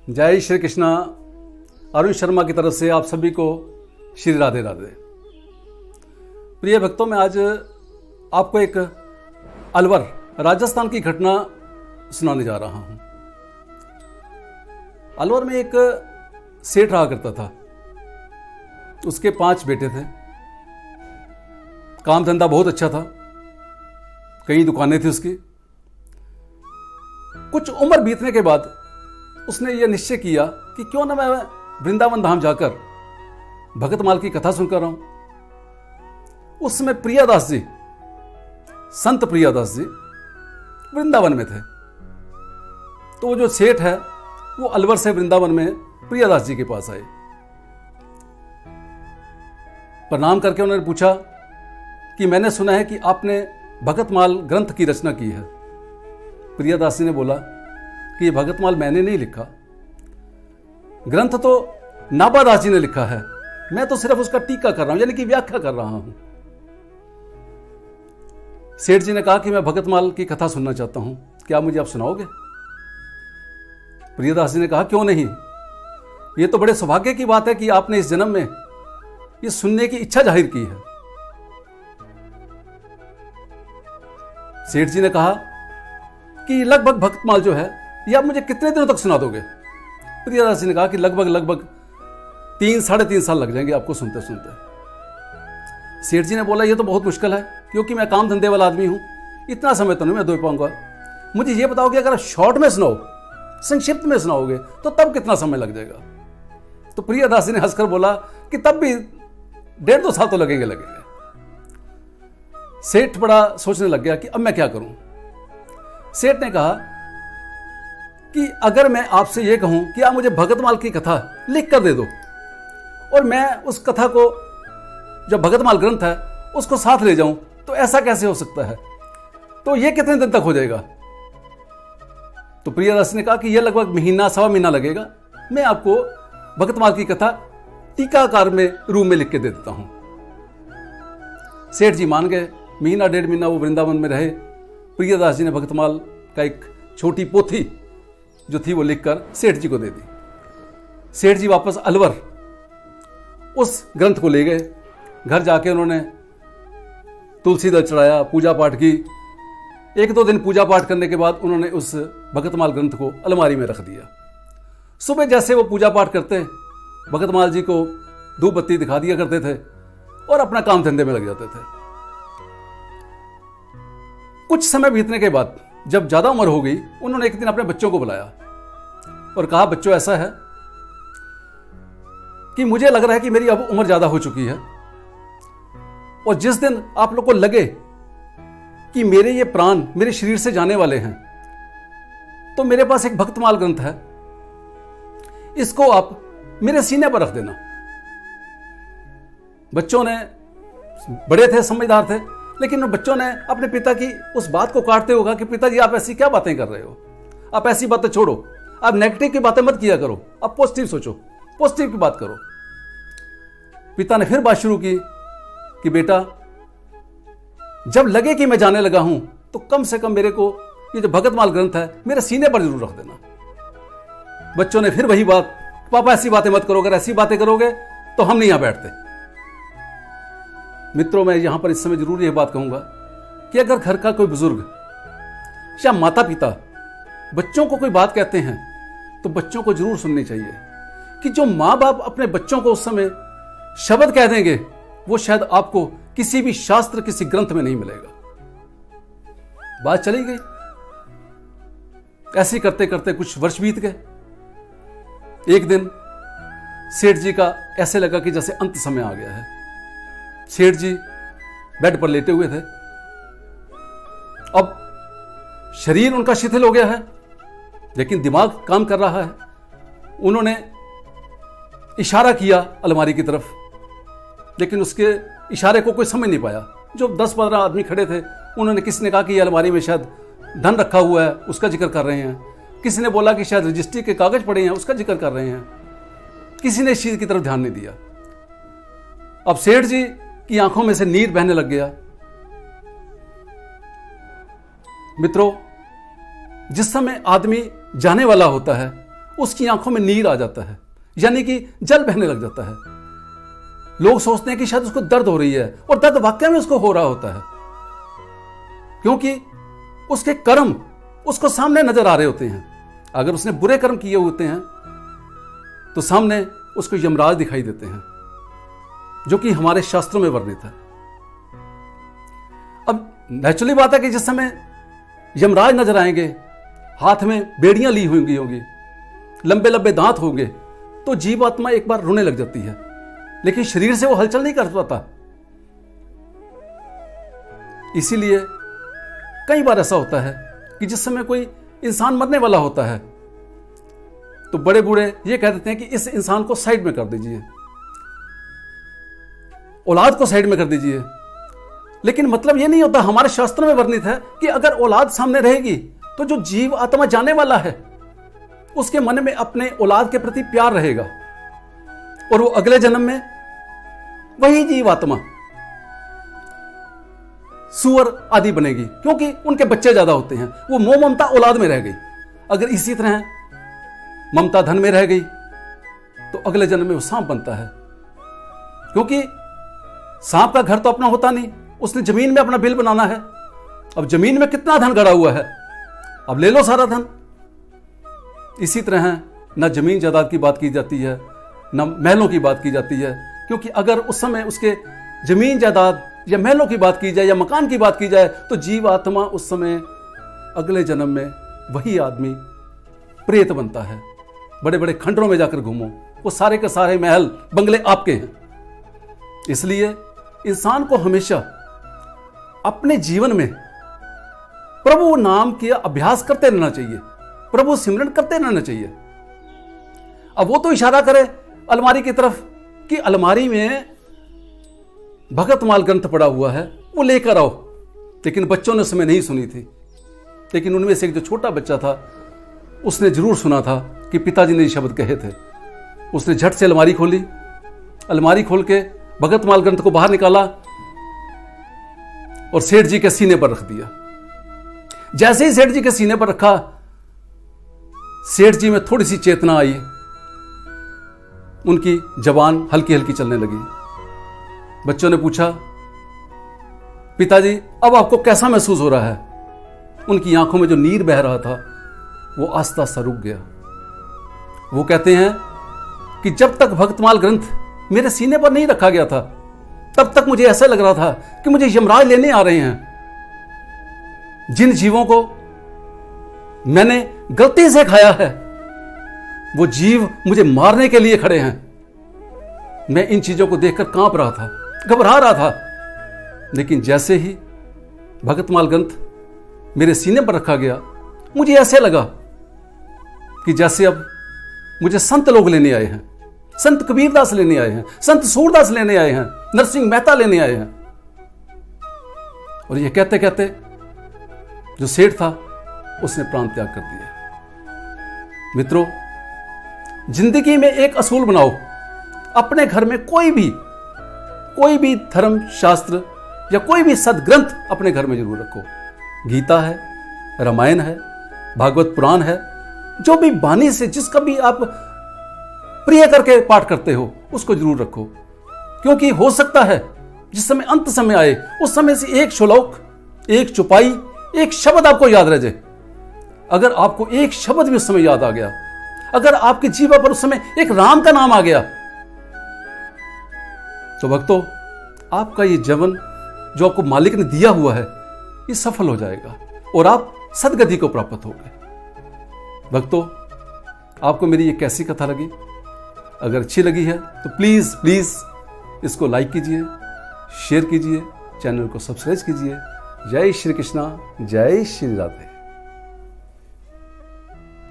जय श्री कृष्णा। अरुण शर्मा की तरफ से आप सभी को श्री राधे राधे। प्रिय भक्तों, मैं आज आपको एक अलवर राजस्थान की घटना सुनाने जा रहा हूं। अलवर में एक सेठ रहा करता था। उसके 5 बेटे थे। काम धंधा बहुत अच्छा था, कई दुकानें थी उसकी। कुछ उम्र बीतने के बाद उसने यह निश्चय किया कि क्यों ना मैं वृंदावन धाम जाकर भगतमाल की कथा सुनकर आऊं। उस समय प्रियादास जी, संत प्रियादास जी वृंदावन में थे। तो वो जो सेठ है वो अलवर से वृंदावन में प्रियादास जी के पास आए। प्रणाम करके उन्होंने पूछा कि मैंने सुना है कि आपने भगतमाल ग्रंथ की रचना की है। प्रियादास जी ने बोला कि ये भगतमाल मैंने नहीं लिखा, ग्रंथ तो नाबादास जी ने लिखा है, मैं तो सिर्फ उसका टीका कर रहा हूं, यानी कि व्याख्या कर रहा हूं। सेठ जी ने कहा कि मैं भगतमाल की कथा सुनना चाहता हूं, क्या मुझे आप सुनाओगे? प्रियादास जी ने कहा क्यों नहीं, यह तो बड़े सौभाग्य की बात है कि आपने इस जन्म में ये सुनने की इच्छा जाहिर की है। सेठ जी ने कहा कि लगभग भगतमाल जो है ये आप मुझे कितने दिनों तक सुना दोगे? प्रियादास जी ने कहा कि लगभग 3-3.5 साल लग जाएंगे आपको सुनते सुनते। सेठ जी ने बोला ये तो बहुत मुश्किल है, क्योंकि मैं काम धंधे वाला आदमी हूं, इतना समय तो नहीं मैं दे पाऊंगा। मुझे ये बताओ कि अगर आप शॉर्ट में सुनाओ, संक्षिप्त में सुनाओगे, तो तब कितना समय लग जाएगा? तो प्रियादास जी ने हंसकर बोला कि तब भी 1.5-2 साल तो लगेंगे। सेठ बड़ा सोचने लग गया कि अब मैं क्या करूं। सेठ ने कहा कि अगर मैं आपसे यह कहूं कि आप मुझे भगतमाल की कथा लिख कर दे दो और मैं उस कथा को, जो भगतमाल ग्रंथ है, उसको साथ ले जाऊं, तो ऐसा कैसे हो सकता है? तो यह कितने दिन तक हो जाएगा? तो प्रियादास ने कहा कि यह लगभग महीना 1.25 महीना लगेगा। मैं आपको भगतमाल की कथा टीकाकार में रूप में लिख के दे देता हूं। सेठ जी मान गए। 1.5 महीना वो वृंदावन में रहे। प्रियादास जी ने भगतमाल का एक छोटी पोथी जो थी वो लिखकर सेठ जी को दे दी। सेठ जी वापस अलवर उस ग्रंथ को ले गए। घर जाके उन्होंने तुलसी दल चढ़ाया, पूजा पाठ की। 1-2 दिन पूजा पाठ करने के बाद उन्होंने उस भगतमाल ग्रंथ को अलमारी में रख दिया। सुबह जैसे वो पूजा पाठ करते, भगतमाल जी को धूप बत्ती दिखा दिया करते थे और अपना काम धंधे में लग जाते थे। कुछ समय बीतने के बाद जब ज्यादा उम्र हो गई, उन्होंने एक दिन अपने बच्चों को बुलाया और कहा, बच्चों ऐसा है कि मुझे लग रहा है कि मेरी अब उम्र ज्यादा हो चुकी है, और जिस दिन आप लोग को लगे कि मेरे ये प्राण मेरे शरीर से जाने वाले हैं, तो मेरे पास एक भगतमाल ग्रंथ है, इसको आप मेरे सीने पर रख देना। बच्चों ने, बड़े थे, समझदार थे, लेकिन बच्चों ने अपने पिता की उस बात को काटते हुए कहा कि पिताजी आप ऐसी क्या बातें कर रहे हो? आप ऐसी बातें छोड़ो, आप नेगेटिव की बातें मत किया करो, आप पॉजिटिव सोचो, पॉजिटिव की बात करो। पिता ने फिर बात शुरू की कि बेटा, जब लगे कि मैं जाने लगा हूं, तो कम से कम मेरे को ये जो भगतमाल ग्रंथ है मेरे सीने पर जरूर रख देना। बच्चों ने फिर वही बात, पापा ऐसी बातें मत करो, अगर ऐसी बातें करोगे तो हम नहीं यहां बैठते। मित्रों, मैं यहां पर इस समय जरूर यह बात कहूंगा कि अगर घर का कोई बुजुर्ग या माता पिता बच्चों को कोई बात कहते हैं, तो बच्चों को जरूर सुननी चाहिए। कि जो मां बाप अपने बच्चों को उस समय शब्द कह देंगे, वो शायद आपको किसी भी शास्त्र, किसी ग्रंथ में नहीं मिलेगा। बात चली गई। ऐसे करते करते कुछ वर्ष बीत गए। एक दिन सेठ जी का ऐसे लगा कि जैसे अंत समय आ गया है। सेठ जी बेड पर लेटे हुए थे। अब शरीर उनका शिथिल हो गया है, लेकिन दिमाग काम कर रहा है। उन्होंने इशारा किया अलमारी की तरफ, लेकिन उसके इशारे को कोई समझ नहीं पाया। जो 10-15 आदमी खड़े थे, उन्होंने, किसी ने कहा कि अलमारी में शायद धन रखा हुआ है, उसका जिक्र कर रहे हैं। किसी ने बोला कि शायद रजिस्ट्री के कागज पड़े हैं, उसका जिक्र कर रहे हैं। किसी ने इस चीज की तरफ ध्यान नहीं दिया। अब सेठ जी की आंखों में से नीर बहने लग गया। मित्रों, जिस समय आदमी जाने वाला होता है उसकी आंखों में नीर आ जाता है, यानी कि जल बहने लग जाता है। लोग सोचते हैं कि शायद उसको दर्द हो रही है, और दर्द वाकई में उसको हो रहा होता है, क्योंकि उसके कर्म उसको सामने नजर आ रहे होते हैं। अगर उसने बुरे कर्म किए होते हैं तो सामने उसको यमराज दिखाई देते हैं, जो कि हमारे शास्त्रों में वर्णित है। अब नेचुरली बात है कि जिस समय यमराज नजर आएंगे, हाथ में बेड़ियां ली हुई होंगी, लंबे लंबे दांत होंगे, तो जीवात्मा एक बार रोने लग जाती है, लेकिन शरीर से वो हलचल नहीं कर पाता। इसीलिए कई बार ऐसा होता है कि जिस समय कोई इंसान मरने वाला होता है तो बड़े बूढ़े ये कह देते हैं कि इस इंसान को साइड में कर दीजिए, औलाद को साइड में कर दीजिए। लेकिन मतलब ये नहीं होता, हमारे शास्त्रों में वर्णित है कि अगर औलाद सामने रहेगी तो जो जीव आत्मा जाने वाला है उसके मन में अपने औलाद के प्रति प्यार रहेगा, और वो अगले जन्म में वही जीव आत्मा सुअर आदि बनेगी, क्योंकि उनके बच्चे ज्यादा होते हैं। वो मोह ममता औलाद में रह गई। अगर इसी तरह ममता धन में रह गई तो अगले जन्म में वो सांप बनता है, क्योंकि सांप का घर तो अपना होता नहीं, उसने जमीन में अपना बिल बनाना है। अब जमीन में कितना धन गड़ा हुआ है, अब ले लो सारा धन। इसी तरह न जमीन जायदाद की बात की जाती है, न महलों की बात की जाती है, क्योंकि अगर उस समय उसके जमीन जायदाद या महलों की बात की जाए या मकान की बात की जाए तो जीव आत्मा उस समय अगले जन्म में वही आदमी प्रेत बनता है। बड़े बड़े खंडरों में जाकर घूमो, वो सारे के सारे महल बंगले आपके हैं। इसलिए इंसान को हमेशा अपने जीवन में प्रभु नाम के अभ्यास करते रहना चाहिए, प्रभु सिमरन करते रहना चाहिए। अब वो तो इशारा करे अलमारी की तरफ कि अलमारी में भगतमाल ग्रंथ पड़ा हुआ है, वो लेकर आओ। लेकिन बच्चों ने उस समय नहीं सुनी थी। लेकिन उनमें से एक जो छोटा बच्चा था उसने जरूर सुना था कि पिताजी ने ये शब्द कहे थे। उसने झट से अलमारी खोली, अलमारी खोल के भगतमाल ग्रंथ को बाहर निकाला और सेठ जी के सीने पर रख दिया। जैसे ही सेठ जी के सीने पर रखा, सेठ जी में थोड़ी सी चेतना आई, उनकी जबान हल्की हल्की चलने लगी। बच्चों ने पूछा, पिताजी अब आपको कैसा महसूस हो रहा है? उनकी आंखों में जो नीर बह रहा था वो आस्ता आस्ता रुक गया। वो कहते हैं कि जब तक भगतमाल ग्रंथ मेरे सीने पर नहीं रखा गया था तब तक मुझे ऐसा लग रहा था कि मुझे यमराज लेने आ रहे हैं। जिन जीवों को मैंने गलती से खाया है वो जीव मुझे मारने के लिए खड़े हैं। मैं इन चीजों को देखकर कांप रहा था, घबरा रहा था। लेकिन जैसे ही भगतमाल ग्रंथ मेरे सीने पर रखा गया, मुझे ऐसे लगा कि जैसे अब मुझे संत लोग लेने आए हैं, संत कबीरदास लेने आए हैं, संत सूरदास लेने आए हैं, नरसिंह मेहता लेने आए हैं। और ये कहते कहते जो सेठ था उसने प्राण त्याग कर दिया। मित्रों, जिंदगी में एक असूल बनाओ, अपने घर में कोई भी धर्म शास्त्र या कोई भी सदग्रंथ अपने घर में जरूर रखो। गीता है, रामायण है, भागवत पुराण है, जो भी बानी से जिसका भी आप प्रिय करके पाठ करते हो उसको जरूर रखो। क्योंकि हो सकता है जिस समय अंत समय आए उस समय से एक श्लोक, एक चौपाई, एक शब्द आपको याद रह जाए। अगर आपको एक शब्द भी उस समय याद आ गया, अगर आपके जीवन पर उस समय एक राम का नाम आ गया, तो भक्तों आपका ये जीवन जो आपको मालिक ने दिया हुआ है ये सफल हो जाएगा और आप सदगति को प्राप्त होंगे। भक्तों, आपको मेरी ये कैसी कथा लगी? अगर अच्छी लगी है तो प्लीज इसको लाइक कीजिए, शेयर कीजिए, चैनल को सब्सक्राइब कीजिए। जय श्री कृष्णा, जय श्री राधे।